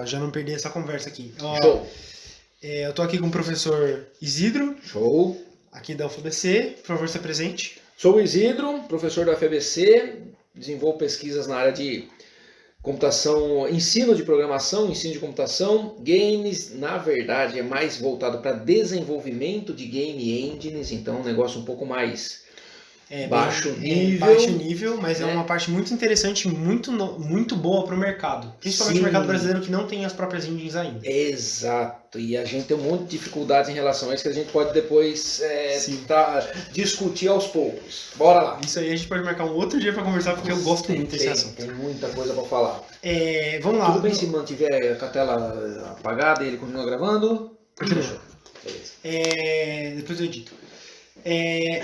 Já não perdi essa conversa aqui. Ó, Show. eu tô aqui com o professor Isidro, Show. aqui da UFABC. Por favor, se apresente. Sou o Isidro, professor da FABC, desenvolvo pesquisas na área de computação, ensino de programação, ensino de computação, games, na verdade é mais voltado para desenvolvimento de game engines, então um negócio um pouco mais baixo nível, mas né? é uma parte muito interessante, muito boa para o mercado. Principalmente Sim. o mercado brasileiro que não tem as próprias engines ainda. Exato, e a gente tem um monte de dificuldades em relação a isso que a gente pode depois discutir aos poucos. Bora lá. Isso aí a gente pode marcar um outro dia para conversar, porque eu gosto muito desse assunto. Tem muita coisa para falar. Vamos lá. Tudo bem se mantiver com a tela apagada e ele continua gravando? Continua. Depois eu edito.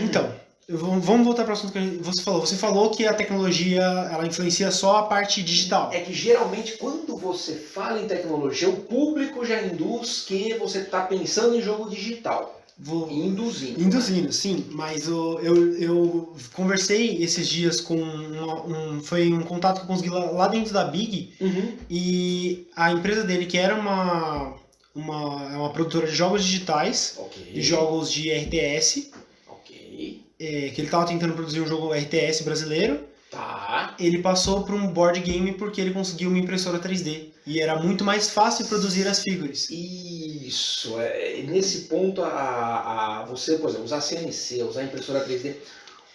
Então, vamos voltar para o assunto que você falou. Você falou que a tecnologia ela influencia só a parte digital. É que geralmente quando você fala em tecnologia, o público já induz que você está pensando em jogo digital. Induzindo, sim, mas eu conversei esses dias com foi um contato que eu consegui lá dentro da Big, e a empresa dele, que era uma produtora de jogos digitais, de jogos de RTS, que ele estava tentando produzir um jogo RTS brasileiro. Ele passou para um board game porque ele conseguiu uma impressora 3D. E era muito mais fácil produzir as figuras. Isso, nesse ponto, você, por exemplo, usar CNC, usar impressora 3D.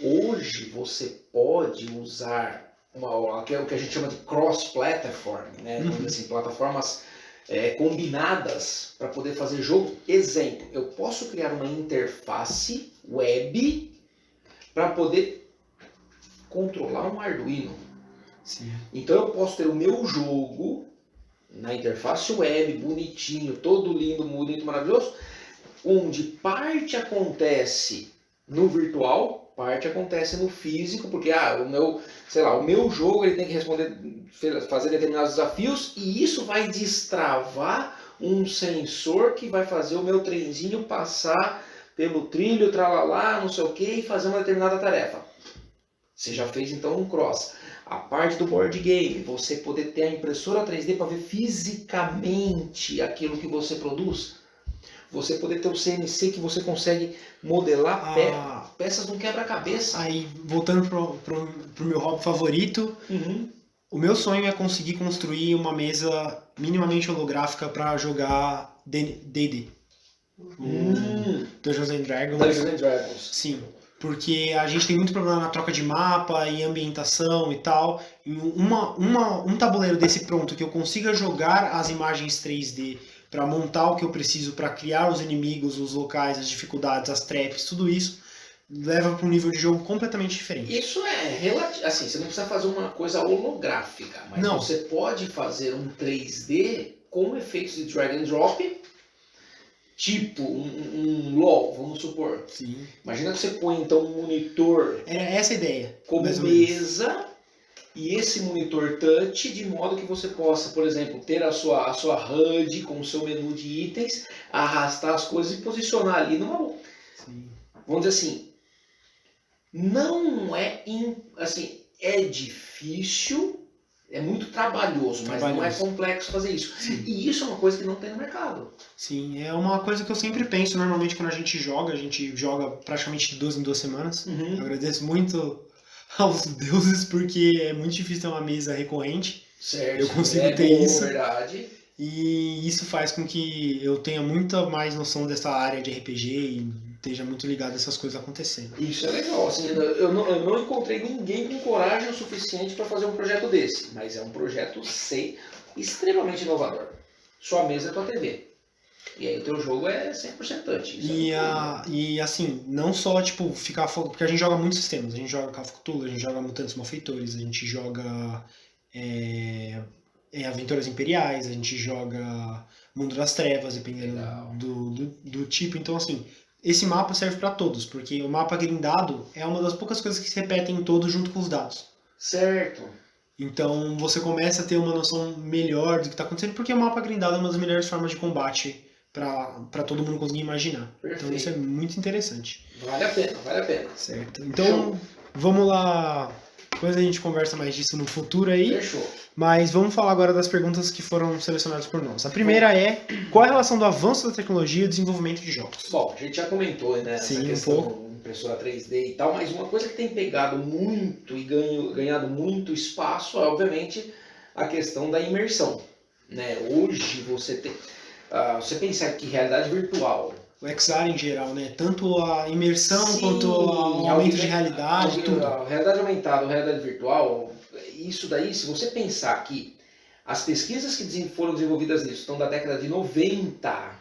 Hoje você pode usar o que a gente chama de cross-platform, né? Assim, plataformas combinadas para poder fazer jogo. Exemplo, eu posso criar uma interface web para poder controlar um Arduino. Sim. Então eu posso ter o meu jogo na interface web, bonitinho, todo lindo, bonito, maravilhoso, onde parte acontece no virtual, parte acontece no físico, porque o meu jogo ele tem que fazer determinados desafios, e isso vai destravar um sensor que vai fazer o meu trenzinho passar pelo trilho, tralalá, não sei o que, e fazer uma determinada tarefa. Você já fez então um cross. A parte do board game, você poder ter a impressora 3D para ver fisicamente aquilo que você produz. Você poder ter o CNC que você consegue modelar peças de um quebra-cabeça. Aí, voltando pro meu hobby favorito, o meu sonho é conseguir construir uma mesa minimamente holográfica para jogar D&D. Dungeons and Dragons. Sim. Porque a gente tem muito problema na troca de mapa e ambientação e tal. E um tabuleiro desse pronto que eu consiga jogar as imagens 3D para montar o que eu preciso para criar os inimigos, os locais, as dificuldades, as traps, tudo isso leva para um nível de jogo completamente diferente. Isso assim, você não precisa fazer uma coisa holográfica, mas você pode fazer um 3D com efeitos de drag and drop. Tipo um LOL, vamos supor. Sim. Imagina que você põe então um monitor. Era essa a ideia. Como mesa, e esse monitor touch, de modo que você possa, por exemplo, ter a sua HUD com o seu menu de itens, arrastar as coisas e posicionar ali numa. Sim. Vamos dizer assim, não é assim, é difícil. É muito trabalhoso, mas não é complexo fazer isso. Sim. E isso é uma coisa que não tem no mercado. Sim, é uma coisa que eu sempre penso. Normalmente quando a gente joga praticamente de 2 em 2 semanas. Eu agradeço muito aos deuses, porque é muito difícil ter uma mesa recorrente. Certo. Eu consigo ter isso. Verdade. E isso faz com que eu tenha muita mais noção dessa área de RPG e esteja muito ligado a essas coisas acontecendo. Isso é legal, assim, eu não encontrei ninguém com coragem o suficiente para fazer um projeto desse, mas é um projeto extremamente inovador. Sua mesa é tua TV. E aí o teu jogo é 100% touch. E assim, não só tipo ficar porque a gente joga muitos sistemas, a gente joga Call of Cthulhu, a gente joga Mutantes Malfeitores, a gente joga Aventuras Imperiais, a gente joga Mundo das Trevas, dependendo do tipo. Então assim, esse mapa serve para todos, porque o mapa grindado é uma das poucas coisas que se repetem em todos junto com os dados. Certo. Então você começa a ter uma noção melhor do que está acontecendo, porque o mapa grindado é uma das melhores formas de combate para todo mundo conseguir imaginar. Perfeito. Então isso é muito interessante. Vale a pena. Certo. Então vamos lá Depois a gente conversa mais disso no futuro aí. Fechou. Mas vamos falar agora das perguntas que foram selecionadas por nós. A primeira é: qual a relação do avanço da tecnologia e do desenvolvimento de jogos? Bom, a gente já comentou, né, essa Sim, questão um pouco. impressora 3D e tal, mas uma coisa que tem pegado muito e ganhado muito espaço é, obviamente, a questão da imersão. Né? Hoje você tem. Você pensar que realidade virtual. O XR em geral, né? Tanto a imersão Sim, quanto o aumento de realidade, tudo. A realidade aumentada, a realidade virtual, isso daí, se você pensar que as pesquisas que foram desenvolvidas nisso estão da década de 90,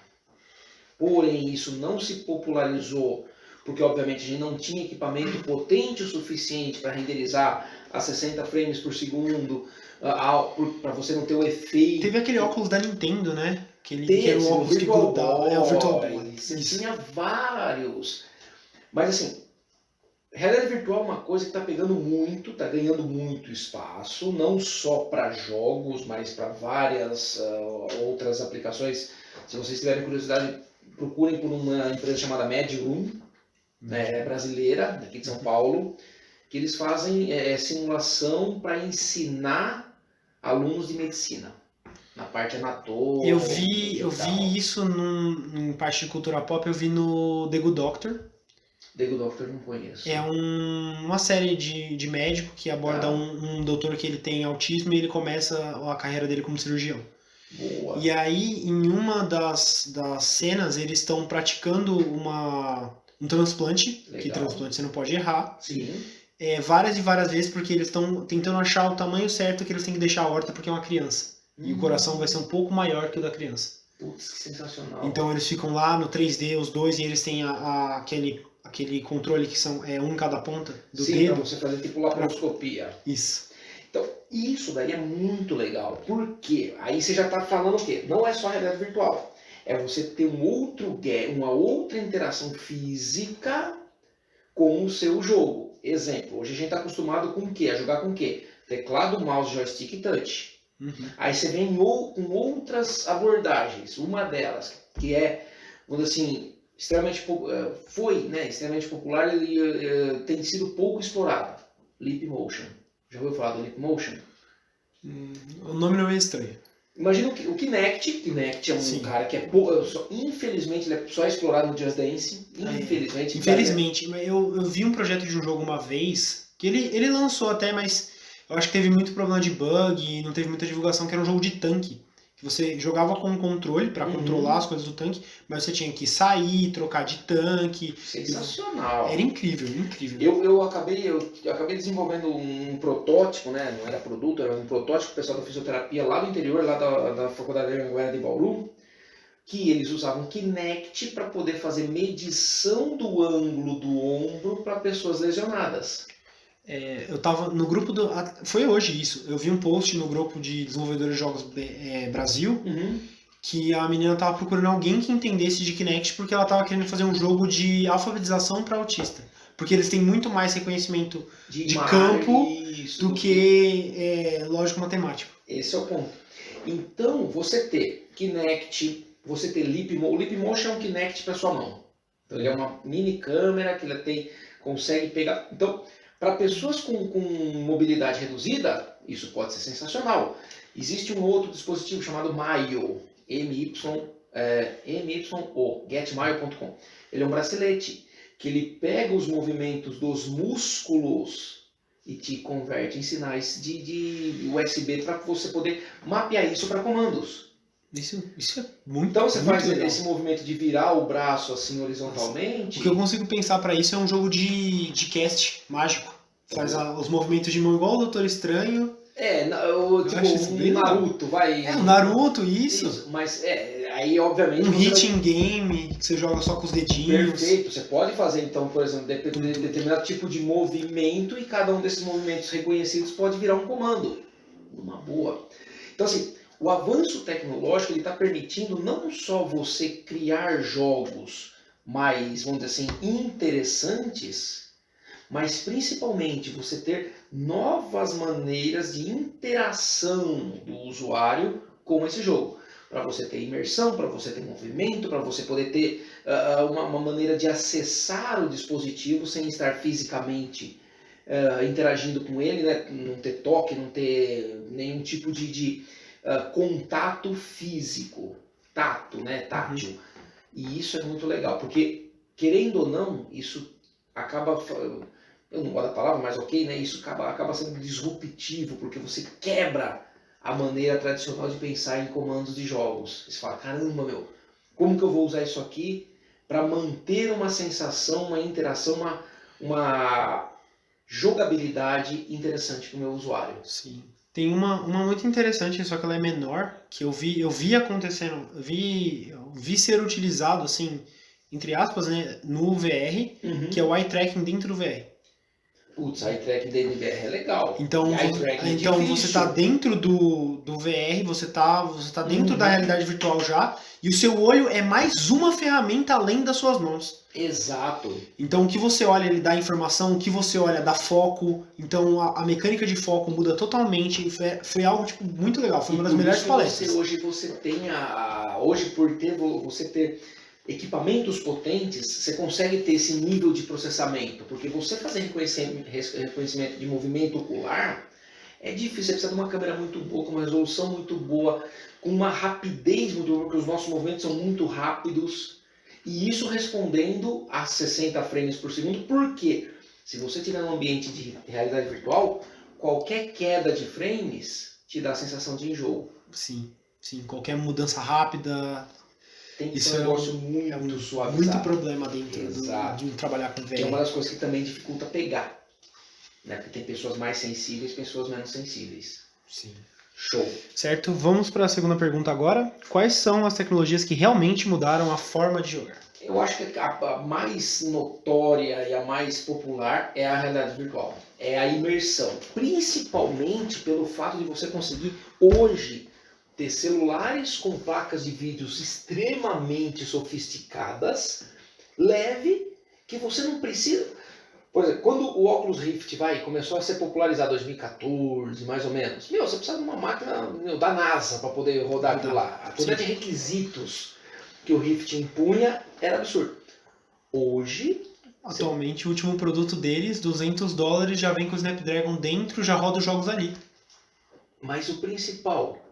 porém isso não se popularizou, porque obviamente a gente não tinha equipamento potente o suficiente para renderizar a 60 frames por segundo, para você não ter o efeito. Teve aquele óculos da Nintendo, né? Que era o óculos que grudava. É o Virtual Boy. Você tinha vários. Mas assim, realidade virtual é uma coisa que está pegando muito, está ganhando muito espaço, não só para jogos, mas para várias outras aplicações. Se vocês tiverem curiosidade, procurem por uma empresa chamada Mediroom, brasileira, aqui de São Paulo, que eles fazem simulação para ensinar alunos de medicina. Na parte anatômica. Eu vi isso em parte de cultura pop, eu vi no The Good Doctor. The Good Doctor não conheço. É uma série de médico que aborda um doutor que ele tem autismo e ele começa a carreira dele como cirurgião. Boa. E aí, em uma das cenas, eles estão praticando um transplante, Legal. que transplante você não pode errar. Sim. Várias e várias vezes, porque eles estão tentando achar o tamanho certo que eles têm que deixar a aorta, porque é uma criança. E o coração vai ser um pouco maior que o da criança. Putz, que sensacional. Então eles ficam lá no 3D, os dois, e eles têm aquele controle que são um em cada ponta do dedo. Pra você fazer tipo laparoscopia. Isso. Então, isso daí é muito legal. Por quê? Aí você já está falando o quê? Não é só realidade virtual. É você ter uma outra interação física com o seu jogo. Exemplo, hoje a gente está acostumado com o quê? A jogar com o quê? Teclado, mouse, joystick e touch. Uhum. Aí você vem com outras abordagens. Uma delas, que é, vamos dizer assim, extremamente popular e tem sido pouco explorada. Leap Motion. Já ouviu falar do Leap Motion? O nome não é estranho. Imagina o Kinect. Kinect é um cara que infelizmente ele é só explorado no Just Dance. Infelizmente. Infelizmente. Eu vi um projeto de um jogo uma vez, que ele lançou até, mas eu acho que teve muito problema de bug e não teve muita divulgação, que era um jogo de tanque. Que você jogava com um controle para controlar as coisas do tanque, mas você tinha que sair, trocar de tanque. Sensacional. Era incrível, incrível. Eu acabei desenvolvendo um protótipo, né? Não era produto, era um protótipo, o pessoal da fisioterapia lá do interior, lá da Faculdade de Anguera de Bauru, que eles usavam Kinect para poder fazer medição do ângulo do ombro para pessoas lesionadas. Eu tava no grupo foi hoje isso. Eu vi um post no grupo de desenvolvedores de jogos Brasil, que a menina tava procurando alguém que entendesse de Kinect porque ela tava querendo fazer um jogo de alfabetização para autista. Porque eles têm muito mais reconhecimento de campo do que lógico-matemático. Esse é o ponto. Então, você ter Kinect, você ter Leap Motion. O Leap Motion é um Kinect para sua mão. Então, ele é uma mini câmera que ela consegue pegar. Então, para pessoas com mobilidade reduzida, isso pode ser sensacional. Existe um outro dispositivo chamado Myo, MYO, getmyo.com. Ele é um bracelete que ele pega os movimentos dos músculos e te converte em sinais de USB para você poder mapear isso para comandos. Isso é muito Então você muito faz legal. esse movimento de virar o braço assim horizontalmente. O que eu consigo pensar para isso é um jogo de cast mágico. Faz os movimentos de mão igual o Doutor Estranho. Um Naruto, vai. Um Naruto, isso. Mas aí obviamente. Um hitting game que você joga só com os dedinhos. Perfeito. Você pode fazer então, por exemplo, determinado tipo de movimento e cada um desses movimentos reconhecidos pode virar um comando. Uma boa. Então assim. O avanço tecnológico está permitindo não só você criar jogos mais, vamos dizer assim, interessantes, mas principalmente você ter novas maneiras de interação do usuário com esse jogo. Para você ter imersão, para você ter movimento, para você poder ter uma maneira de acessar o dispositivo sem estar fisicamente interagindo com ele, né? Não ter toque, não ter nenhum tipo de contato físico, tato, né? Tátil. E isso é muito legal, porque, querendo ou não, isso acaba, eu não gosto da palavra, mas ok, né? Isso acaba sendo disruptivo, porque você quebra a maneira tradicional de pensar em comandos de jogos. Você fala, caramba, meu, como que eu vou usar isso aqui para manter uma sensação, uma interação, uma jogabilidade interessante para o meu usuário? Sim. Tem uma muito interessante, só que ela é menor, que eu vi acontecendo, eu vi ser utilizado, assim, entre aspas, né, no VR, que é o eye tracking dentro do VR. Putz, eye tracking dentro do VR é legal. Então você está dentro do VR, você tá dentro da realidade virtual já, e o seu olho é mais uma ferramenta além das suas mãos. Exato. Então o que você olha, ele dá informação, o que você olha dá foco, então a mecânica de foco muda totalmente, foi algo tipo, muito legal, foi uma das melhores palestras. Hoje você tem hoje por você ter equipamentos potentes, você consegue ter esse nível de processamento, porque você fazer reconhecimento de movimento ocular é difícil, você precisa de uma câmera muito boa, com uma resolução muito boa, com uma rapidez muito boa, porque os nossos movimentos são muito rápidos, e isso respondendo a 60 frames por segundo, porque se você estiver num ambiente de realidade virtual, qualquer queda de frames te dá a sensação de enjoo. Sim, qualquer mudança rápida. Tem que ser um negócio muito suavizado. Muito problema dentro de trabalhar com VR. Que é uma das coisas que também dificulta pegar. Né? Porque tem pessoas mais sensíveis, pessoas menos sensíveis. Sim. Show. Certo, vamos para a segunda pergunta agora. Quais são as tecnologias que realmente mudaram a forma de jogar? Eu acho que a mais notória e a mais popular é a realidade virtual. É a imersão. Principalmente pelo fato de você conseguir hoje ter celulares com placas de vídeos extremamente sofisticadas, leve, que você não precisa... Por exemplo, quando o Oculus Rift começou a ser popularizado em 2014, mais ou menos, você precisa de uma máquina da NASA para poder rodar aquilo lá. A quantidade de requisitos que o Rift impunha era absurdo. Hoje... Atualmente, o último produto deles, $200, já vem com o Snapdragon dentro, já roda os jogos ali. Mas o principal...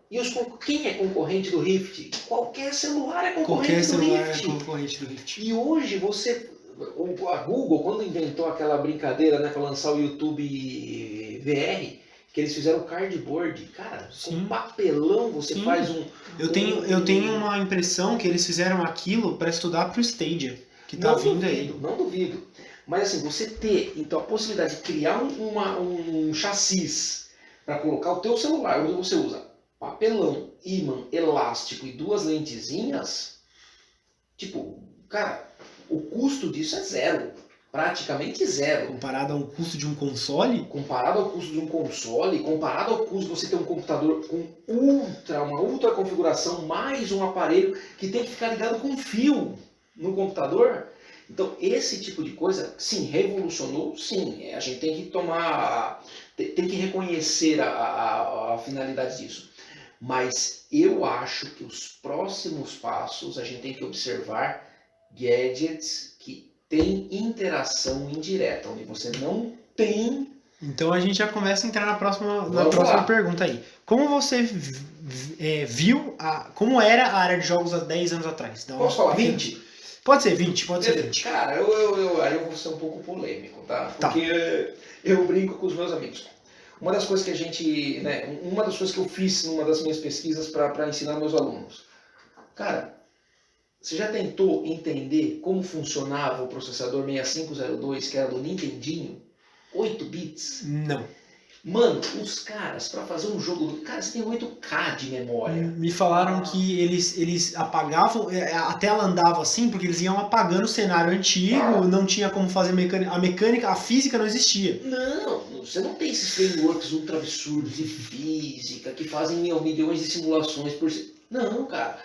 quem é concorrente do Rift? Qualquer celular é concorrente do Rift. E hoje a Google, quando inventou aquela brincadeira, né, para lançar o YouTube VR, que eles fizeram cardboard, cara, com papelão você faz um... Eu tenho uma impressão que eles fizeram aquilo para estudar para o Stadia, que tá vindo aí. Não duvido. Mas assim, você ter então a possibilidade de criar um chassis para colocar o teu celular, onde você usa papelão, ímã, elástico e 2 lentezinhas, tipo, cara, o custo disso é zero. Praticamente zero. Comparado ao custo de um console? Comparado ao custo de um console, comparado ao custo de você ter um computador com uma ultra configuração, mais um aparelho que tem que ficar ligado com fio no computador. Então, esse tipo de coisa, sim, revolucionou, sim. A gente tem que tem que reconhecer a finalidade disso. Mas eu acho que os próximos passos a gente tem que observar gadgets que têm interação indireta, onde você não tem... Então a gente já começa a entrar na próxima pergunta aí. Como você viu, como era a área de jogos há 10 anos atrás? Posso falar 20? Pode ser 20, pode ser 20. Cara, eu vou ser um pouco polêmico, tá? Porque eu brinco com os meus amigos. Uma das coisas que a gente, né, uma das coisas que eu fiz numa das minhas pesquisas para ensinar meus alunos. Cara, você já tentou entender como funcionava o processador 6502, que era do Nintendinho? 8 bits? Não. Mano, os caras, para fazer um jogo... Cara, você tem 8K de memória. Me falaram que eles apagavam... A tela andava assim porque eles iam apagando o cenário antigo, não tinha como fazer a mecânica, a física não existia. Não, você não tem esses frameworks ultra absurdos de física que fazem milhões de simulações por... Não, cara.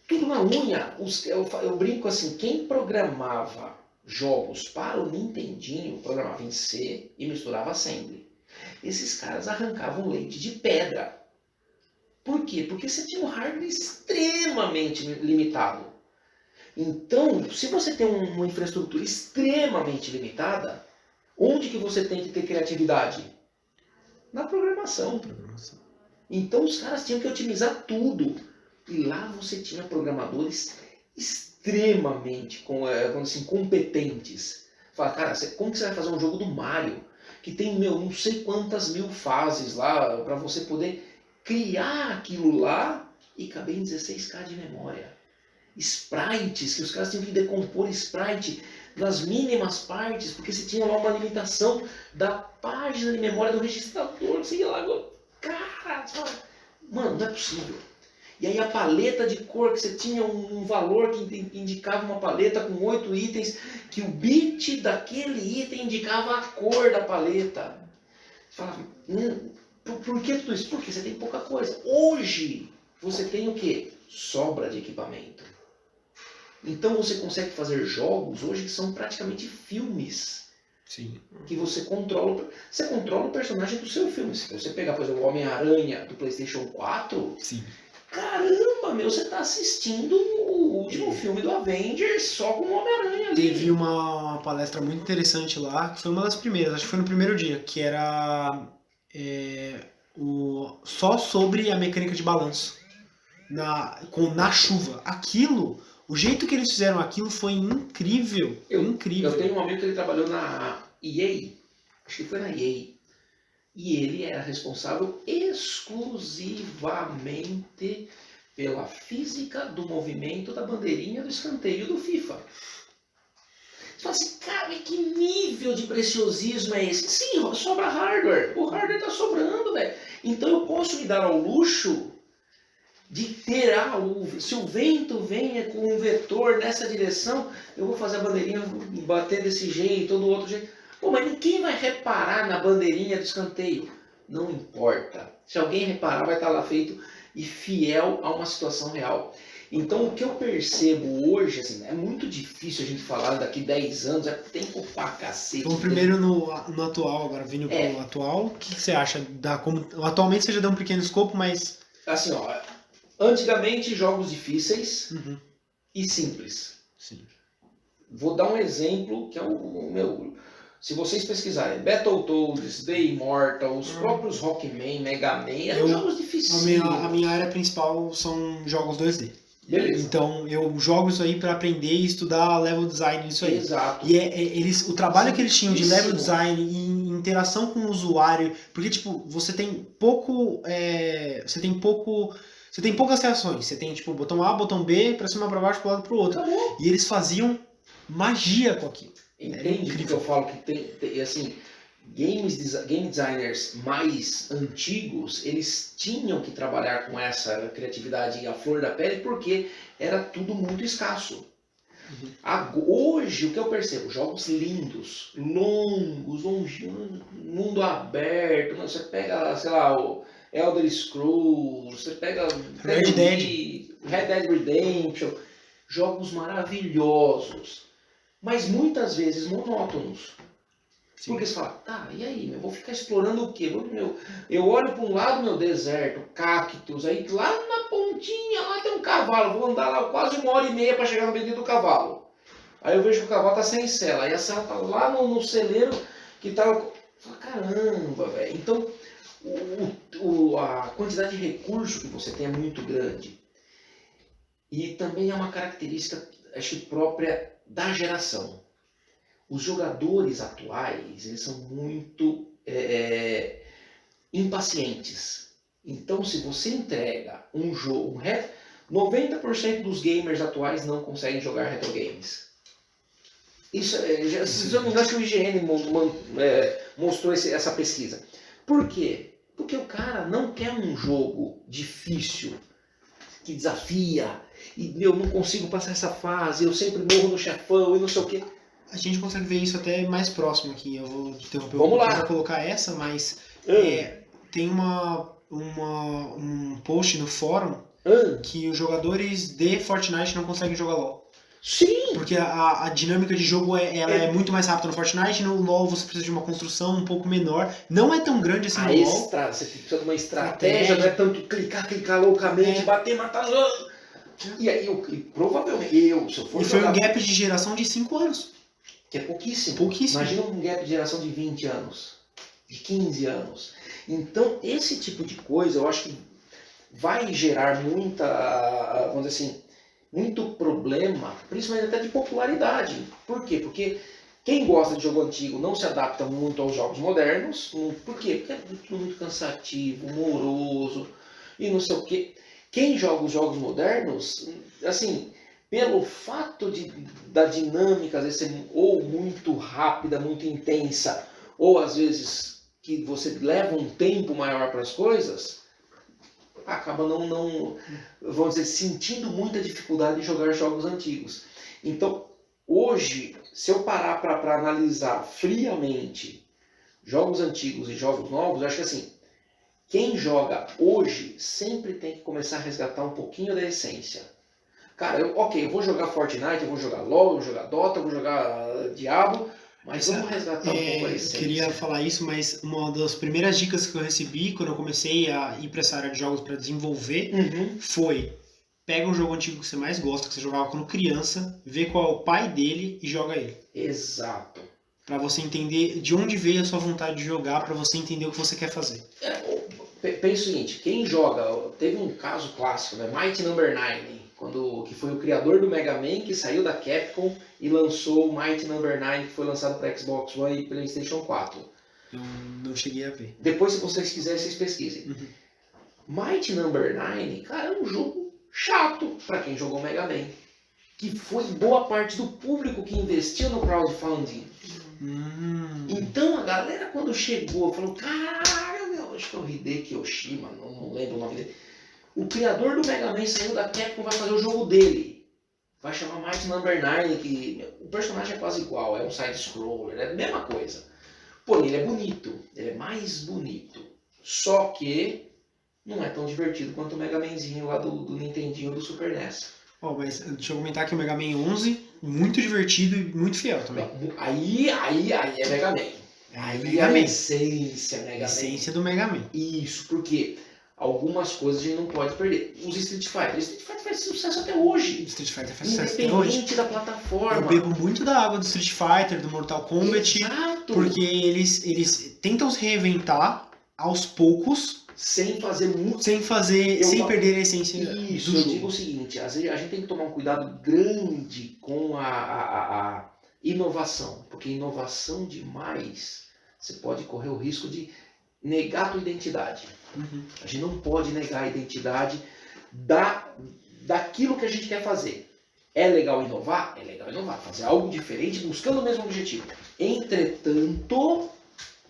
Tudo na unha. Eu brinco assim, quem programava jogos para o Nintendinho, programava em C e misturava assembly. Esses caras arrancavam leite de pedra. Por quê? Porque você tinha um hardware extremamente limitado. Então, se você tem uma infraestrutura extremamente limitada, Onde que você tem que ter criatividade? Na programação. Então os caras tinham que otimizar tudo. E lá você tinha programadores extremamente assim, competentes. Fala, cara, como que você vai fazer um jogo do Mario? Que tem, não sei quantas mil fases lá, para você poder criar aquilo lá e caber em 16K de memória. Sprites, que os caras tinham que decompor sprite nas mínimas partes, porque você tinha lá uma limitação da página de memória do registrador, sei lá, cara, mano, não é possível. E aí a paleta de cor, que você tinha um valor que indicava uma paleta com 8 itens, que o bit daquele item indicava a cor da paleta. Você fala, por que tudo isso? Porque você tem pouca coisa. Hoje, você tem o quê? Sobra de equipamento. Então você consegue fazer jogos hoje que são praticamente filmes. Sim. Que você controla o personagem do seu filme. Se você pegar, por exemplo, o Homem-Aranha do PlayStation 4, sim. Caramba, você tá assistindo o último filme do Avengers só com o Homem-Aranha ali. Teve uma palestra muito interessante lá, que foi uma das primeiras, acho que foi no primeiro dia, que era só sobre a mecânica de balanço na chuva. Aquilo, o jeito que eles fizeram aquilo foi incrível. Incrível. Eu tenho um amigo que ele trabalhou na EA, acho que foi na EA. E ele era responsável exclusivamente pela física do movimento da bandeirinha do escanteio do FIFA. Você fala assim, cara, que nível de preciosismo é esse? Sim, sobra hardware. O hardware está sobrando, velho. Então eu posso me dar ao luxo de ter, se o vento venha com um vetor nessa direção, eu vou fazer a bandeirinha bater desse jeito ou do outro jeito. Pô, mas ninguém vai reparar na bandeirinha do escanteio. Não importa. Se alguém reparar, vai estar lá feito e fiel a uma situação real. Então, o que eu percebo hoje, assim, é muito difícil a gente falar daqui 10 anos, é tempo pra cacete. Vamos primeiro no atual, agora vindo pro atual. O que você acha? Atualmente você já deu um pequeno escopo, mas... Assim, antigamente jogos difíceis e simples. Sim. Vou dar um exemplo que é o meu... Se vocês pesquisarem Battletoads, The Immortal, os próprios Rockman, Mega Man, eram jogos difíceis. A minha área principal são jogos 2D. Beleza. Então eu jogo isso aí para aprender e estudar level design nisso aí. Exato. E o trabalho que eles tinham de level design e interação com o usuário, porque tipo, você tem poucas reações. Você tem tipo botão A, botão B, para cima, para baixo, para lado, para o outro. Acabou. E eles faziam magia com aquilo. Entende que eu falo que tem assim, game designers mais antigos, eles tinham que trabalhar com essa criatividade à flor da pele porque era tudo muito escasso. Hoje, o que eu percebo? Jogos lindos, longos, mundo aberto. Você pega, sei lá, o Elder Scrolls, você pega Red Dead Redemption, jogos maravilhosos. Mas muitas vezes monótonos. Sim. Porque você fala, tá, e aí, eu vou ficar explorando o quê? Eu olho para um lado, meu deserto, cactos, aí lá na pontinha, lá tem um cavalo, vou andar lá quase 1h30 para chegar no bendito do cavalo. Aí eu vejo que o cavalo tá sem sela, aí a sela tá lá no celeiro que tá... Caramba, velho. Então, a quantidade de recurso que você tem é muito grande. E também é uma característica, acho que própria da geração. Os jogadores atuais, eles são muito impacientes. Então, se você entrega um jogo... 90% dos gamers atuais não conseguem jogar retro games. Isso, se eu não me engano, acho que o IGN mostrou essa pesquisa. Por quê? Porque o cara não quer um jogo difícil, que desafia, e eu não consigo passar essa fase, eu sempre morro no chefão e não sei o quê. A gente consegue ver isso até mais próximo aqui. Eu vou interromper Vamos lá. para colocar essa, mas tem um post no fórum que os jogadores de Fortnite não conseguem jogar LoL. Sim! Porque a dinâmica de jogo é muito mais rápida no Fortnite, no LoL você precisa de uma construção um pouco menor. Não é tão grande assim no LoL. Você precisa de uma estratégia, não é tanto clicar loucamente, bater, matar... E aí, provavelmente, se eu for foi um gap de geração de 5 anos. Que é pouquíssimo. Pouquíssimo. Imagina um gap de geração de 20 anos, de 15 anos. Então, esse tipo de coisa, eu acho que vai gerar muita, vamos dizer assim, muito problema, principalmente até de popularidade. Por quê? Porque quem gosta de jogo antigo não se adapta muito aos jogos modernos. Por quê? Porque é muito cansativo, moroso e não sei o quê. Quem joga os jogos modernos, assim, pelo fato da dinâmica às vezes ser ou muito rápida, muito intensa, ou às vezes que você leva um tempo maior para as coisas, acaba não, vamos dizer, sentindo muita dificuldade de jogar jogos antigos. Então, hoje, se eu parar para analisar friamente jogos antigos e jogos novos, eu acho que assim, quem joga hoje sempre tem que começar a resgatar um pouquinho da essência. Cara, eu vou jogar Fortnite, eu vou jogar LoL, eu vou jogar Dota, eu vou jogar Diablo, mas vamos resgatar um pouco a essência. Eu queria falar isso, mas uma das primeiras dicas que eu recebi quando eu comecei a ir para essa área de jogos para desenvolver foi: pega um jogo antigo que você mais gosta, que você jogava quando criança, vê qual é o pai dele e joga ele. Exato. Para você entender de onde veio a sua vontade de jogar, para você entender o que você quer fazer. Pensa o seguinte, quem joga, teve um caso clássico, né? Might Number 9, que foi o criador do Mega Man, que saiu da Capcom e lançou o Might Number 9, que foi lançado para Xbox One e PlayStation 4. Eu não cheguei a ver. Depois, se vocês quiserem, vocês pesquisem. Might Number 9, cara, é um jogo chato para quem jogou Mega Man, que foi boa parte do público que investiu no crowdfunding. Então a galera, quando chegou, falou: caralho, meu, acho que é o Hideki Yoshima, não lembro o nome dele. O criador do Mega Man saiu da Capcom, vai fazer o jogo dele. Vai chamar Might Number 9, que o personagem é quase igual, é um side-scroller, é a mesma coisa. Porém, ele é bonito, ele é mais bonito. Só que não é tão divertido quanto o Mega Manzinho lá do Nintendinho do Super NES. Mas deixa eu comentar que o Mega Man 11, muito divertido e muito fiel também. Aí é Mega Man. Aí é a essência Mega Man. Essência do Mega Man. Isso, porque algumas coisas a gente não pode perder. Os Street Fighter faz sucesso até hoje. Street Fighter faz sucesso até hoje. Independente da plataforma. Eu bebo muito da água do Street Fighter, do Mortal Kombat. Exato. Porque eles tentam se reinventar aos poucos. Sem perder a essência do jogo. Eu digo o seguinte, às vezes a gente tem que tomar um cuidado grande com a inovação. Porque inovação demais, você pode correr o risco de negar a tua identidade. A gente não pode negar a identidade daquilo que a gente quer fazer. É legal inovar? É legal inovar. Fazer algo diferente buscando o mesmo objetivo. Entretanto,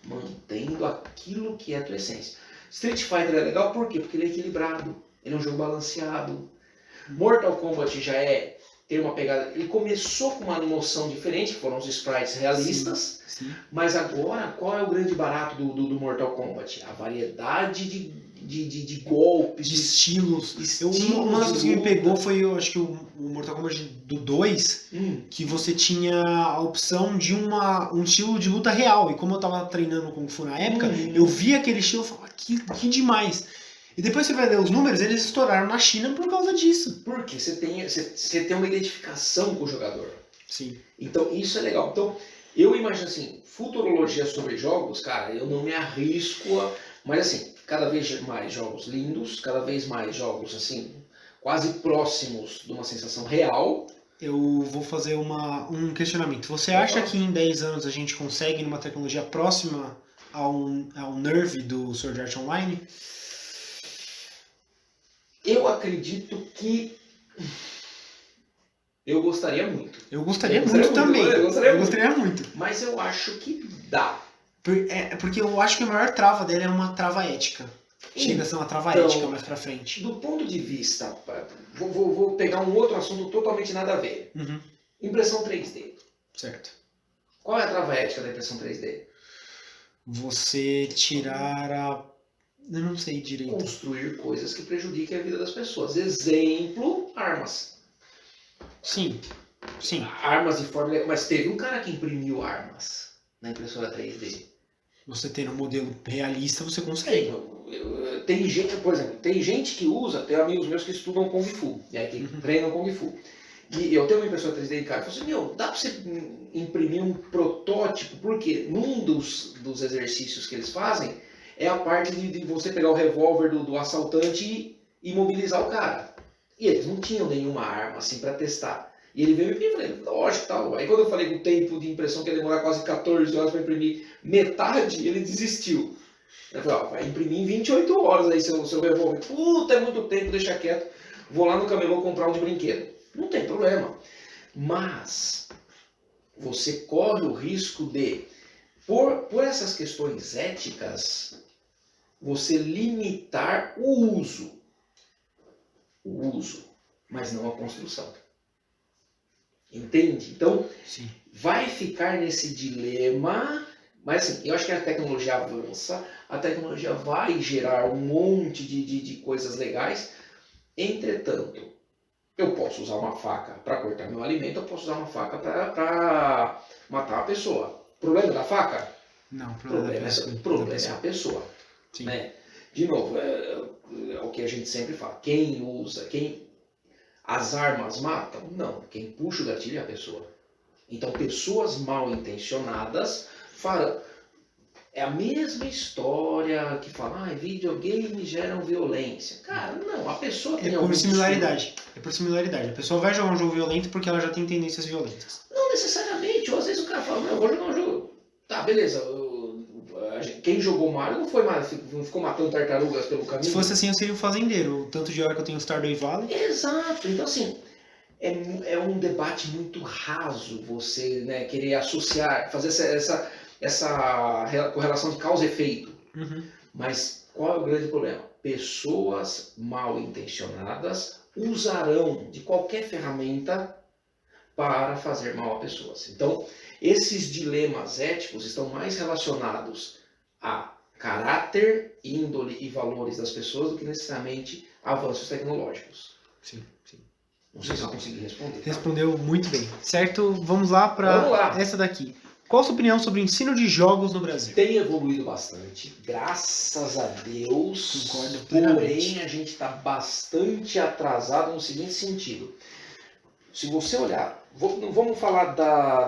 mantendo aquilo que é a tua essência. Street Fighter é legal por quê? Porque ele é equilibrado. Ele é um jogo balanceado. Mortal Kombat já tem uma pegada... Ele começou com uma noção diferente, que foram os sprites realistas. Sim. Mas agora, qual é o grande barato do Mortal Kombat? A variedade de golpes, de estilos. Uma das coisas que me pegou foi, eu acho que o Mortal Kombat do 2, que você tinha a opção de um estilo de luta real. E como eu tava treinando Kung Fu na época, eu vi aquele estilo e falava, que demais. E depois você vai ler os números, eles estouraram na China por causa disso. Porque você tem uma identificação com o jogador. Sim. Então isso é legal. Então eu imagino assim, futurologia sobre jogos, cara, eu não me arrisco mas assim, cada vez mais jogos lindos, cada vez mais jogos assim, quase próximos de uma sensação real. Eu vou fazer um questionamento. Você acha que em 10 anos a gente consegue numa tecnologia próxima ao Nerve do Sword Art Online? Eu acredito que eu gostaria muito. Eu gostaria muito também. Eu gostaria muito. Mas eu acho que dá. Porque eu acho que a maior trava dele é uma trava ética. Chega a ser uma trava ética mais pra frente. Do ponto de vista... Vou pegar um outro assunto totalmente nada a ver. Impressão 3D. Certo. Qual é a trava ética da impressão 3D? Você tirar eu não sei direito. Construir coisas que prejudiquem a vida das pessoas. Exemplo, armas. Sim. Armas de forma... Mas teve um cara que imprimiu armas na impressora 3D. Você tendo um modelo realista, você consegue. Tem gente, por exemplo, tem gente que usa, tem amigos meus que estudam Kung Fu, que treinam Kung Fu. E eu tenho uma impressora 3D em casa, eu falei assim, dá para você imprimir um protótipo, porque num dos exercícios que eles fazem é a parte de você pegar o revólver do assaltante e imobilizar o cara. E eles não tinham nenhuma arma assim para testar. E ele veio e eu falei, lógico, tal. Aí quando eu falei que o tempo de impressão que ia demorar quase 14 horas para imprimir metade, ele desistiu. Ele falou, vai imprimir em 28 horas aí seu revólver. Puta, é muito tempo, deixa quieto. Vou lá no camelô comprar um de brinquedo. Não tem problema. Mas você corre o risco de, por essas questões éticas, você limitar o uso. O uso, mas não a construção. Entende? Então, Sim. Vai ficar nesse dilema, mas assim, eu acho que a tecnologia avança, a tecnologia vai gerar um monte de coisas legais. Entretanto, eu posso usar uma faca para cortar meu alimento, eu posso usar uma faca para matar a pessoa. Problema da faca? Não, problema é a pessoa. Sim. Né? De novo, é o que a gente sempre fala. Quem usa, as armas matam? Não. Quem puxa o gatilho é a pessoa. Então, pessoas mal intencionadas falam. É a mesma história que fala, videogames geram violência. Cara, não, a pessoa tem algum similaridade. É por similaridade. A pessoa vai jogar um jogo violento porque ela já tem tendências violentas. Não necessariamente. Ou às vezes o cara fala, não, eu vou jogar um jogo. Tá, beleza. Quem jogou Mario não ficou matando tartarugas pelo caminho. Se fosse assim, eu seria um fazendeiro. O tanto de hora que eu tenho Stardew Valley. Exato. Então, assim, é um debate muito raso você, né, querer associar, fazer essa correlação de causa e efeito. Uhum. Mas qual é o grande problema? Pessoas mal intencionadas usarão de qualquer ferramenta para fazer mal a pessoas. Então, esses dilemas éticos estão mais relacionados a caráter, índole e valores das pessoas do que necessariamente avanços tecnológicos. Sim, sim. Não sei se eu consegui responder. Respondeu muito bem. Certo? Vamos lá para essa daqui. Qual a sua opinião sobre o ensino de jogos no Brasil? Tem evoluído bastante, graças a Deus. Concordo plenamente. Porém, a gente está bastante atrasado no seguinte sentido. Se você olhar, vamos falar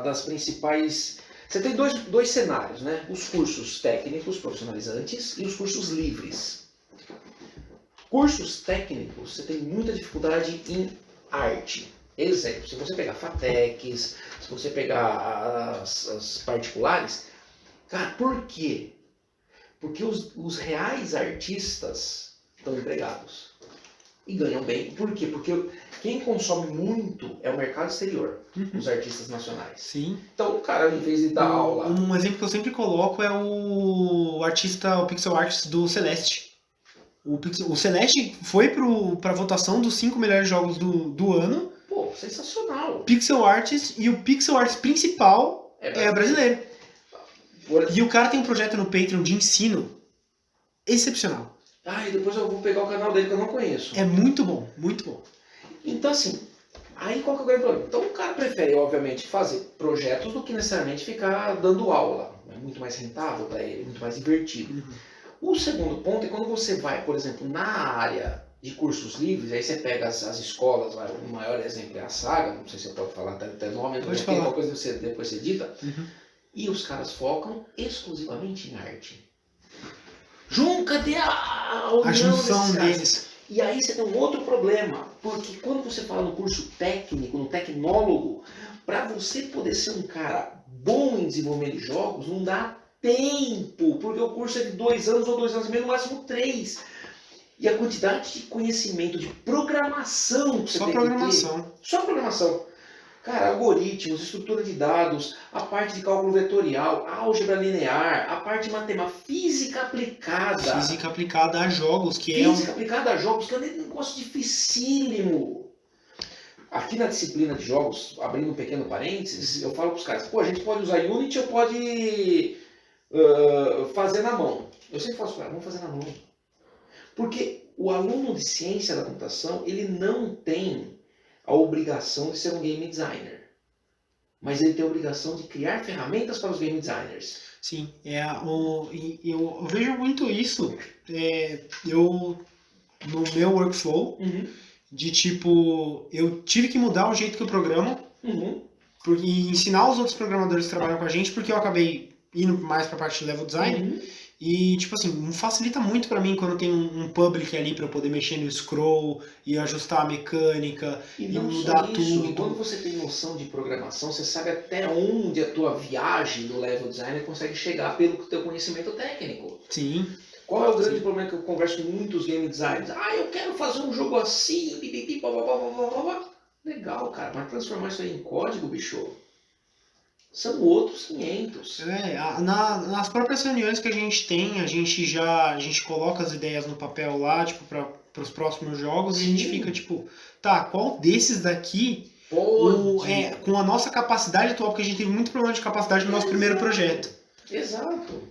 das principais... Você tem dois cenários, né? Os cursos técnicos profissionalizantes e os cursos livres. Cursos técnicos, você tem muita dificuldade em arte. Exemplo, se você pegar FATECs, se você pegar as particulares, cara, por quê? Porque os reais artistas estão empregados e ganham bem. Por quê? Porque quem consome muito é o mercado exterior, os artistas nacionais. Sim. Então o cara, em vez de dar aula... Um exemplo que eu sempre coloco é o pixel artist do Celeste. O Celeste foi para votação dos 5 melhores jogos do ano. Pô, sensacional. Pixel Artist, e o Pixel Artist principal é brasileiro. E o cara tem um projeto no Patreon de ensino excepcional. E depois eu vou pegar o canal dele que eu não conheço. É muito bom, muito bom. Então assim, aí qual que é o grande problema? Então o cara prefere, obviamente, fazer projetos do que necessariamente ficar dando aula. É muito mais rentável para ele, muito mais divertido. O segundo ponto é quando você vai, por exemplo, na área de cursos livres, aí você pega as escolas, o maior exemplo é a Saga, não sei se você pode falar até nome, mas tem uma coisa que depois você edita, e os caras focam exclusivamente em arte. Cadê a junção deles? E aí você tem um outro problema, porque quando você fala no curso técnico, no tecnólogo, para você poder ser um cara bom em desenvolvimento de jogos, não dá tempo, porque o curso é de 2 anos ou 2 anos e meio, no máximo 3. E a quantidade de conhecimento, de programação que você tem que ter. Só programação. Cara, algoritmos, estrutura de dados, a parte de cálculo vetorial, álgebra linear, a parte de matemática, física aplicada. Física aplicada a jogos, Física aplicada a jogos, que é um negócio dificílimo. Aqui na disciplina de jogos, abrindo um pequeno parênteses, eu falo para os caras, a gente pode usar Unity ou pode fazer na mão. Eu sempre falo para vamos fazer na mão. Porque o aluno de ciência da computação, ele não tem a obrigação de ser um game designer. Mas ele tem a obrigação de criar ferramentas para os game designers. Sim, eu vejo muito isso no meu workflow. de tipo, eu tive que mudar o jeito que eu programo, e ensinar os outros programadores que trabalham com a gente, porque eu acabei indo mais pra parte de level design. E, tipo assim, facilita muito pra mim quando tem um public ali pra eu poder mexer no scroll e ajustar a mecânica e mudar tudo. E quando você tem noção de programação, você sabe até onde a tua viagem do level designer consegue chegar pelo teu conhecimento técnico. Sim. Qual é o grande problema que eu converso com muitos game designers? Eu quero fazer um jogo assim, pipipi, blá. Legal, cara, mas transformar isso aí em código, bicho, são outros 500. Nas próprias reuniões que a gente tem, a gente coloca as ideias no papel lá, tipo, para os próximos jogos. Sim. E a gente fica tipo, tá, qual desses daqui, com a nossa capacidade atual, porque a gente teve muito problema de capacidade no nosso primeiro projeto. Exato.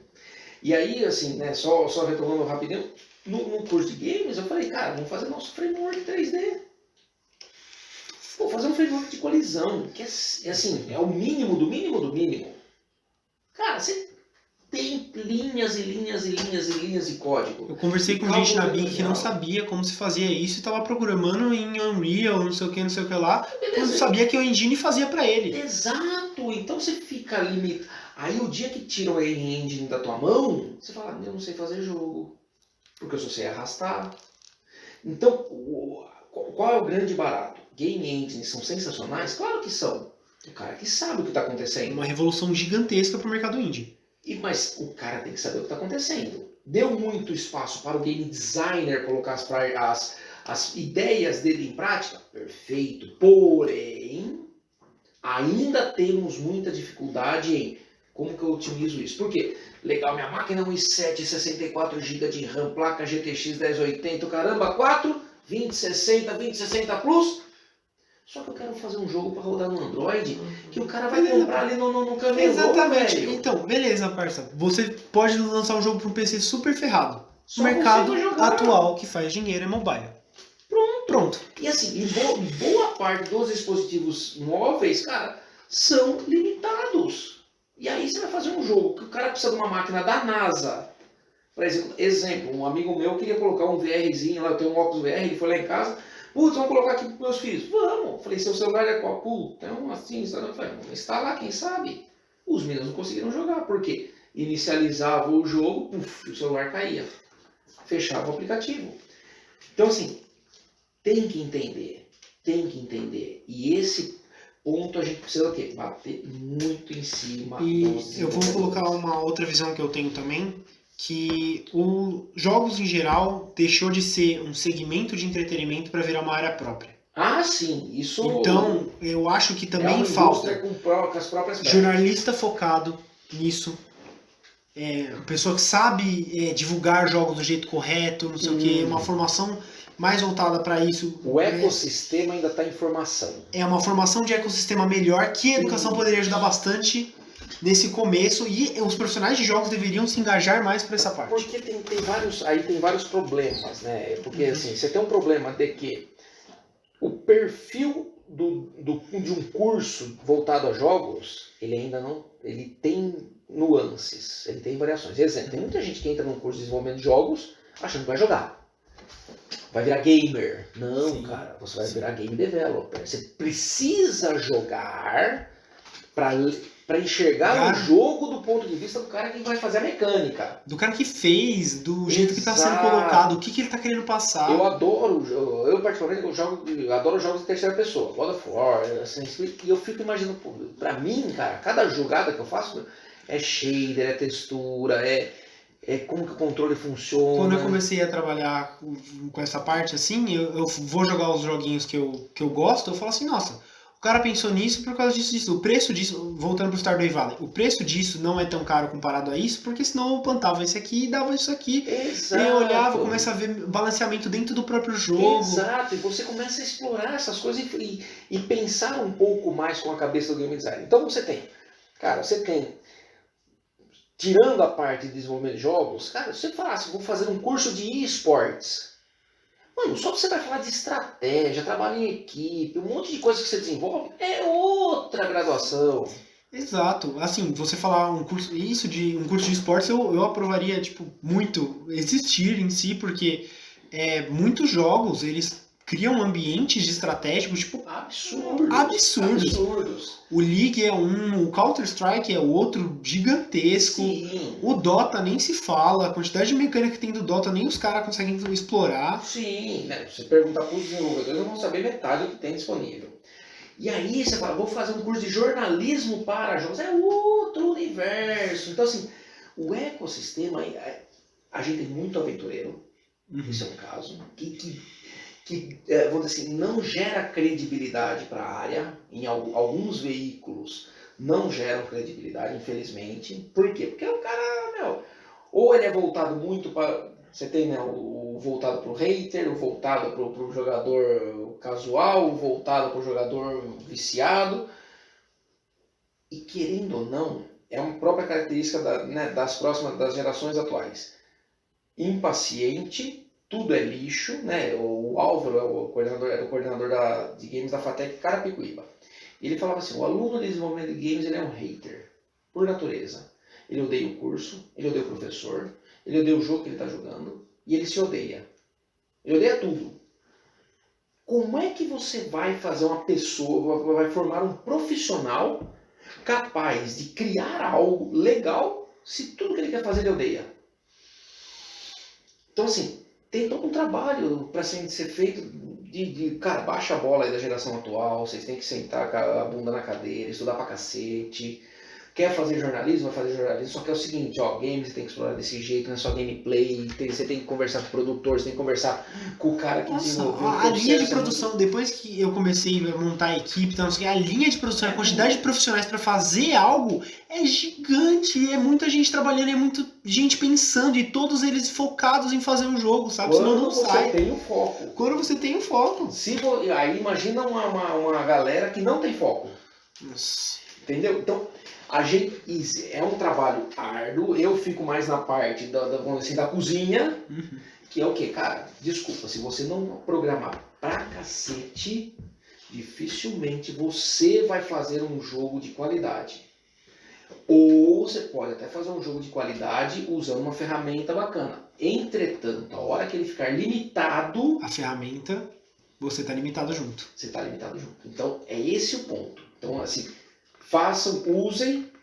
E aí, assim, né, só retomando rapidinho, no curso de games, eu falei, cara, vamos fazer nosso framework 3D. Vou fazer um framework de colisão, que é o mínimo do mínimo do mínimo. Cara, você tem linhas e linhas e linhas e linhas de código. Eu conversei com gente na Big que não sabia como se fazia isso e estava programando em Unreal, não sei o que lá, quando sabia que o engine fazia para ele. Exato, então você fica limitado. Aí o dia que tira o engine da tua mão, você fala, eu não sei fazer jogo, porque eu só sei arrastar. Então, qual é o grande barato? Game engines são sensacionais? Claro que são. O cara que sabe o que está acontecendo. Uma revolução gigantesca para o mercado indie. Mas o cara tem que saber o que está acontecendo. Deu muito espaço para o game designer colocar as ideias dele em prática? Perfeito. Porém, ainda temos muita dificuldade em como que eu otimizo isso. Por quê? Legal, minha máquina é um i7, 64 GB de RAM, placa GTX 1080, caramba, 4, 2060 Plus. Só que eu quero fazer um jogo para rodar no Android que o cara vai comprar ali no camelô. Exatamente. Então, beleza, parça. Você pode lançar um jogo para um PC super ferrado. O mercado atual que faz dinheiro é mobile. Pronto. E assim, boa parte dos dispositivos móveis, cara, são limitados. E aí você vai fazer um jogo que o cara precisa de uma máquina da NASA. Por exemplo, um amigo meu queria colocar um VRzinho lá, eu tenho um óculos VR, ele foi lá em casa. Putz, vamos colocar aqui para meus filhos. Vamos. Falei, seu celular é qual? Puta, é um assim. Eu falei, vamos instalar, quem sabe? Os meninos não conseguiram jogar. Por quê? Inicializava o jogo, o celular caía. Fechava o aplicativo. Então, assim, tem que entender. E esse ponto a gente precisa o quê? Bater muito em cima. E eu vou colocar uma outra visão que eu tenho também, que os jogos em geral deixou de ser um segmento de entretenimento para virar uma área própria. Ah, sim, isso. Então, eu acho que também falta com as próprias jornalista focado nisso, pessoa que sabe divulgar jogos do jeito correto, não sei o que, uma formação mais voltada para isso. O ecossistema ainda está em formação. É uma formação de ecossistema melhor, que a educação poderia ajudar bastante nesse começo, e os profissionais de jogos deveriam se engajar mais para essa parte. Porque tem vários problemas, né? Porque assim, você tem um problema de que o perfil de um curso voltado a jogos, ele ainda não, ele tem nuances, ele tem variações. Exemplo, tem muita gente que entra num curso de desenvolvimento de jogos achando que vai jogar. Vai virar gamer. Não, sim, cara, você vai virar game developer. Você precisa jogar para enxergar o jogo do ponto de vista do cara que vai fazer a mecânica. Do cara que fez, do jeito que está sendo colocado, o que ele está querendo passar. Eu particularmente adoro jogos de terceira pessoa, God of War, assim, e eu fico imaginando, pra mim, cara, cada jogada que eu faço é shader, é textura, é como que o controle funciona. Quando eu comecei a trabalhar com essa parte, assim, eu vou jogar os joguinhos que eu gosto, eu falo assim, nossa, o cara pensou nisso por causa disso. O preço disso, voltando pro Stardew Valley, o preço disso não é tão caro comparado a isso, porque senão eu plantava esse aqui e dava isso aqui. Exato. E eu olhava, começa a ver balanceamento dentro do próprio jogo. Exato, e você começa a explorar essas coisas e pensar um pouco mais com a cabeça do game design. Então você tem, tirando a parte de desenvolvimento de jogos, cara, se você falasse, vou fazer um curso de esportes, mano, só que você vai falar de estratégia, trabalho em equipe, um monte de coisa que você desenvolve, é outra graduação. Exato. Assim, você falar um curso de esportes, eu aprovaria, muito existir em si, porque muitos jogos, eles criam ambientes estratégicos, tipo, absurdos. O League é um, o Counter-Strike é outro gigantesco. Sim. O Dota nem se fala, a quantidade de mecânica que tem do Dota nem os caras conseguem explorar. Sim, né? Se você perguntar para os desenvolvedores, eles vão saber metade do que tem disponível. E aí você fala, vou fazer um curso de jornalismo para jogos. É outro universo. Então, assim, o ecossistema, a gente tem muito aventureiro. Isso é um caso. Que vamos dizer assim, não gera credibilidade para a área. Em alguns veículos não geram credibilidade, infelizmente. Por quê? Porque o cara, ou ele é voltado muito para... Você tem, né, o voltado para o hater, o voltado para o jogador casual, o voltado para o jogador viciado. E querendo ou não, é uma própria característica das gerações atuais. Impaciente, tudo é lixo, né? O Álvaro é o coordenador de games da FATEC Carapicuíba. Ele falava assim, o aluno de desenvolvimento de games ele é um hater, por natureza. Ele odeia o curso, ele odeia o professor, ele odeia o jogo que ele está jogando e ele se odeia. Ele odeia tudo. Como é que você vai fazer uma pessoa, vai formar um profissional capaz de criar algo legal se tudo que ele quer fazer ele odeia? Então, assim, tem todo um trabalho para ser feito cara, baixa a bola aí da geração atual, vocês têm que sentar com a bunda na cadeira, estudar pra cacete. Quer fazer jornalismo? Vai fazer jornalismo, só que é o seguinte, games você tem que explorar desse jeito, não é só gameplay, você tem que conversar com o produtor, você tem que conversar com o cara que desenvolveu. A linha de produção, depois que eu comecei a montar a equipe, então, a linha de produção, a quantidade de profissionais para fazer algo é gigante, é muita gente trabalhando, é muita gente pensando, e todos eles focados em fazer um jogo, sabe? Senão não sai. Quando você tem o foco. Quando você tem o foco. Aí imagina uma galera que não tem foco. Nossa. Entendeu? Então, é um trabalho árduo, eu fico mais na parte da cozinha, que é o quê? Cara, desculpa, se você não programar pra cacete, dificilmente você vai fazer um jogo de qualidade. Ou você pode até fazer um jogo de qualidade usando uma ferramenta bacana. Entretanto, a hora que ele ficar limitado... A ferramenta, você está limitado junto. Você está limitado junto. Então, é esse o ponto. Então, assim...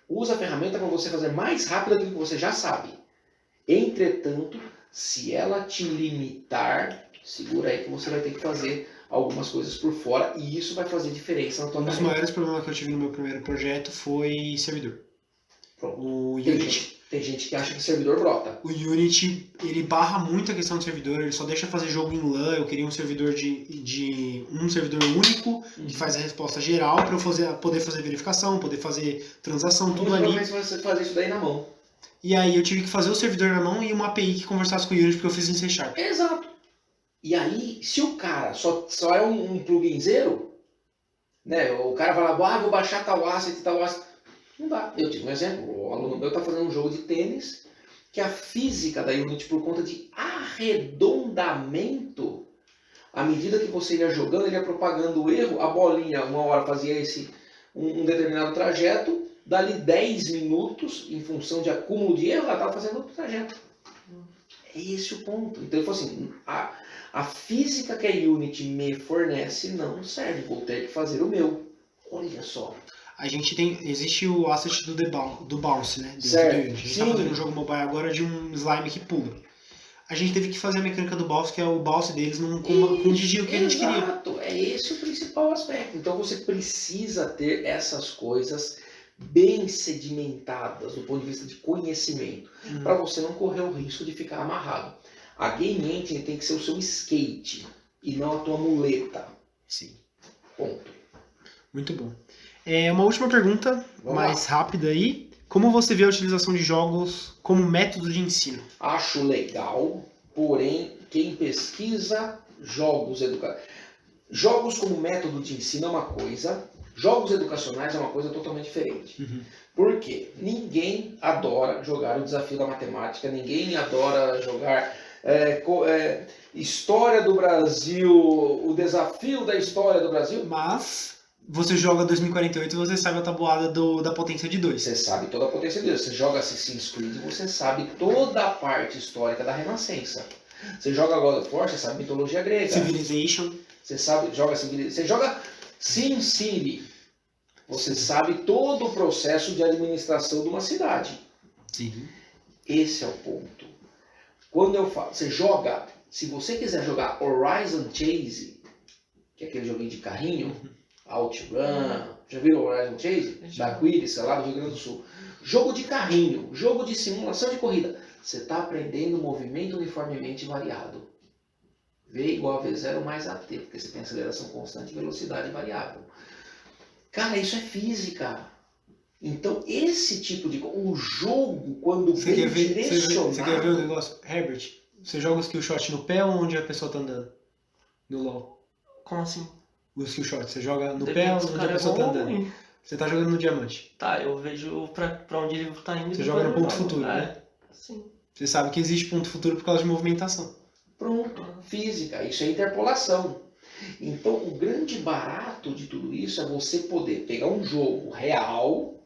use a ferramenta para você fazer mais rápido do que você já sabe. Entretanto, se ela te limitar, segura aí que você vai ter que fazer algumas coisas por fora e isso vai fazer diferença na tua carreira. Um dos maiores problemas que eu tive no meu primeiro projeto foi servidor. O Unity. Tem gente que acha que servidor brota. O Unity, ele barra muito a questão do servidor, ele só deixa fazer jogo em LAN. Eu queria um servidor um servidor único, que faz a resposta geral, para eu poder fazer verificação, poder fazer transação, tudo ali. Mas você fazer isso daí na mão. E aí eu tive que fazer o servidor na mão e uma API que conversasse com o Unity, porque eu fiz em C#. Exato. E aí, se o cara só é um pluginzeiro, né? O cara vai lá, vou baixar tal asset, tal asset. Não dá. Eu tive um exemplo, o aluno meu está fazendo um jogo de tênis que a física da Unity, por conta de arredondamento, à medida que você ia jogando, ele ia propagando o erro, a bolinha uma hora fazia um determinado trajeto, dali 10 minutos, em função de acúmulo de erro, ela estava fazendo outro trajeto. É esse o ponto. Então ele falou assim, a física que a Unity me fornece não serve, vou ter que fazer o meu. Olha só. Existe o asset do Bounce, né? Certo. A gente está fazendo um jogo mobile agora de um slime que pula. A gente teve que fazer a mecânica do Bounce, que é o Bounce deles não condigia o que a gente queria. Exato, é esse o principal aspecto. Então você precisa ter essas coisas bem sedimentadas do ponto de vista de conhecimento, para você não correr o risco de ficar amarrado. A Game Engine tem que ser o seu skate e não a tua muleta. Sim. Ponto. Muito bom. Uma última pergunta, mais rápida aí. Como você vê a utilização de jogos como método de ensino? Acho legal, porém, quem pesquisa jogos como método de ensino é uma coisa, jogos educacionais é uma coisa totalmente diferente. Por quê? Ninguém adora jogar o desafio da matemática, ninguém adora jogar História do Brasil, o desafio da História do Brasil. Mas você joga 2048 e você sabe a tabuada da potência de 2. Você sabe toda a potência de 2. Você joga Assassin's Creed e você sabe toda a parte histórica da Renascença. Você joga God of War, você sabe mitologia grega. Civilization. Você sabe, você joga SimCity. Você sabe todo o processo de administração de uma cidade. Sim. Esse é o ponto. Quando eu falo, você joga, se você quiser jogar Horizon Chase, que é aquele joguinho de carrinho, OutRun, já viram Horizon Chase? Da Quiris, lá do Rio Grande do Sul. Jogo de carrinho, jogo de simulação de corrida. Você está aprendendo movimento uniformemente variado. V igual a V0 mais AT, porque você tem aceleração constante e velocidade variável. Cara, isso é física. Então, esse tipo de... O jogo, quando bem direcionado... Você quer ver o negócio? Herbert, você joga o skill shot no pé ou onde a pessoa tá andando? No LoL. Como assim? O skill shot, você joga no pé ou onde a pessoa tá andando? Você tá jogando no diamante. Tá, eu vejo pra onde ele tá indo. Você joga no ponto futuro, né? Sim. Você sabe que existe ponto futuro por causa de movimentação. Pronto, física, isso é interpolação. Então, o grande barato de tudo isso é você poder pegar um jogo real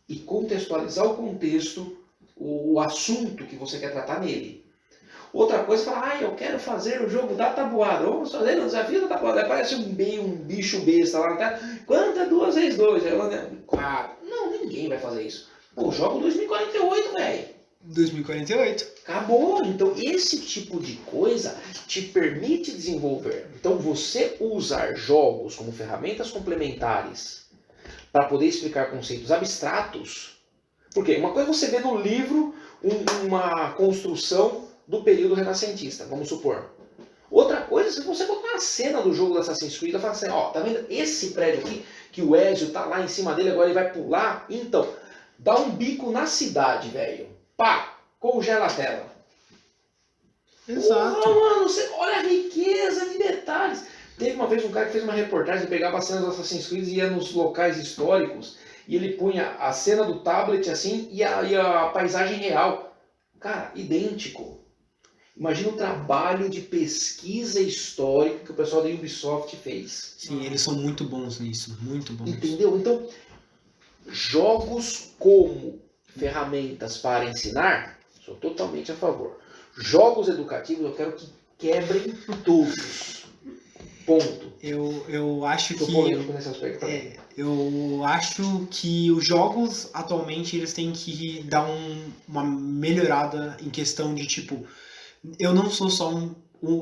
e contextualizar o contexto, o assunto que você quer tratar nele. Outra coisa é falar, eu quero fazer o jogo da tabuada. Vamos fazer o desafio da tabuada. Aí parece um bicho besta lá na tela. Quanto é 2 vezes 2? 4. Não, ninguém vai fazer isso. Pô, jogo 2048, velho. 2048. Acabou. Então, esse tipo de coisa te permite desenvolver. Então, você usar jogos como ferramentas complementares para poder explicar conceitos abstratos. Porque uma coisa é você vê no livro uma construção do período renascentista, vamos supor. Outra coisa é se você botar uma cena do jogo do Assassin's Creed e falar assim, ó, tá vendo esse prédio aqui, que o Ezio tá lá em cima dele, agora ele vai pular. Então, dá um bico na cidade, velho. Pá, congela a tela. Exato. Porra, mano, você olha a riqueza de detalhes. Teve uma vez um cara que fez uma reportagem, ele pegava as cenas do Assassin's Creed e ia nos locais históricos, e ele punha a cena do tablet assim e a paisagem real. Cara, idêntico. Imagina o trabalho de pesquisa histórica que o pessoal da Ubisoft fez. Sim, eles são muito bons nisso, muito bons. Entendeu? Então, jogos como ferramentas para ensinar, sou totalmente a favor. Jogos educativos eu quero que quebrem todos. Ponto. Eu acho que nesse aspecto também. eu acho que os jogos atualmente eles têm que dar uma melhorada em questão de tipo, eu não sou só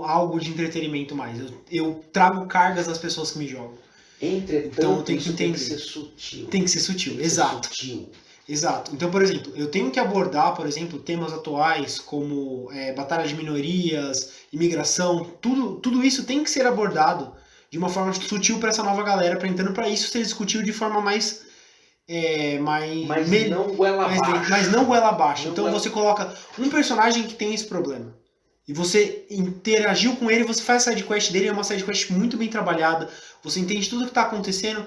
algo de entretenimento mais. Eu trago cargas às pessoas que me jogam. Entretanto, então eu tenho que tem entender. que ser sutil. Tem que ser sutil, exato. Sutil. Exato. Então, por exemplo, eu tenho que abordar, por exemplo, temas atuais como batalha de minorias, imigração, tudo isso tem que ser abordado de uma forma sutil para essa nova galera, para entrando para isso ser discutido de forma mais não goela abaixo. Mas não goela abaixo. Não então goela... você coloca um personagem que tem esse problema. E você interagiu com ele, você faz a sidequest dele, é uma sidequest muito bem trabalhada, você entende tudo o que está acontecendo.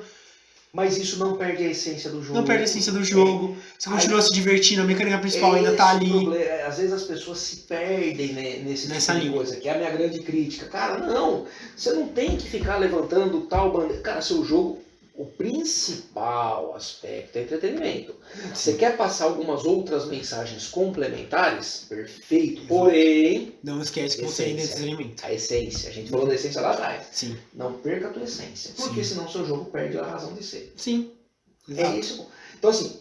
Mas isso não perde a essência do jogo. Não perde a essência do jogo. Você continua se divertindo, a mecânica principal ainda tá ali. Problema. Às vezes as pessoas se perdem nessa tipo de coisa, que é a minha grande crítica. Cara, não. Você não tem que ficar levantando tal bandeira. Cara, seu jogo, o principal aspecto é entretenimento. Você quer passar algumas outras mensagens complementares? Perfeito. Porém... Não esquece que você ainda é entretenimento. A essência. A gente falou da essência lá atrás. Sim. Não perca a tua essência. Porque senão seu jogo perde a razão de ser. Sim. Exato. É isso. Então assim,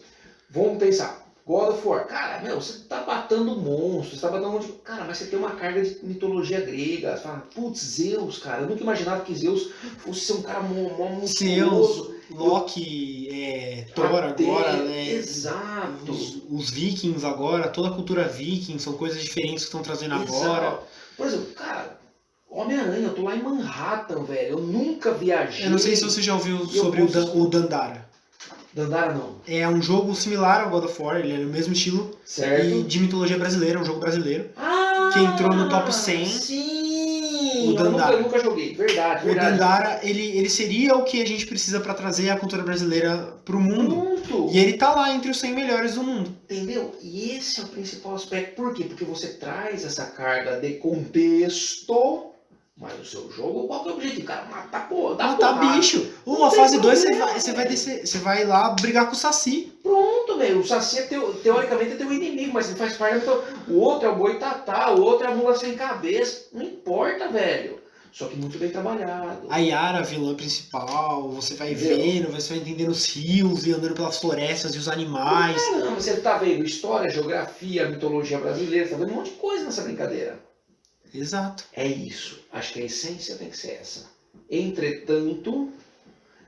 vamos pensar. God of War. Cara, você tá matando monstros, você tá matando um monte de... Cara, mas você tem uma carga de mitologia grega. Você fala, putz, Zeus, cara. Eu nunca imaginava que Zeus fosse ser um cara monstruoso. Loki, Thor agora, Exato. Os vikings agora, toda a cultura viking, são coisas diferentes que estão trazendo agora. Por exemplo, cara, Homem-Aranha, eu tô lá em Manhattan, velho. Eu nunca viajei. Eu não sei se você já ouviu sobre o Dandara. Dandara não. É um jogo similar ao God of War, ele é no mesmo estilo. Certo. E de mitologia brasileira, um jogo brasileiro. Ah, que entrou no top 100. Sim! O Dandara. Eu nunca joguei, verdade. O Dandara, ele seria o que a gente precisa para trazer a cultura brasileira pro mundo. Pronto. E ele tá lá entre os 100 melhores do mundo. Entendeu? E esse é o principal aspecto. Por quê? Porque você traz essa carga de contexto. Mas o seu jogo, qual que é o objetivo? Cara, matar bicho. A fase 2 você vai descer, você vai lá brigar com o Saci. Pronto, velho. O Saci teoricamente é teu inimigo, mas ele faz parte do... O outro é o Boitatá, o outro é a mula sem cabeça. Não importa, velho. Só que muito bem trabalhado. A Yara, a vilã principal, você vai Entendeu? vendo, você vai entendendo os rios e andando pelas florestas e os animais. Caramba, você tá vendo história, geografia, mitologia brasileira, tá vendo um monte de coisa nessa brincadeira. Exato. É isso. Acho que a essência tem que ser essa. Entretanto,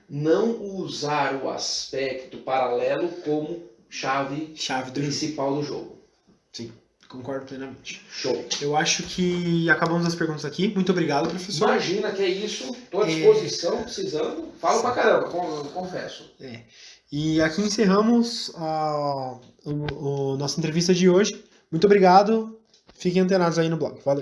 não usar o aspecto paralelo como chave Chave do jogo. principal do jogo. Concordo plenamente. Show. Eu acho que acabamos as perguntas aqui. Muito obrigado, professor. Imagina que é isso. Estou à disposição, precisando. Falo pra caramba, confesso. E aqui encerramos a nossa entrevista de hoje. Muito obrigado. Fiquem antenados aí no blog. Valeu.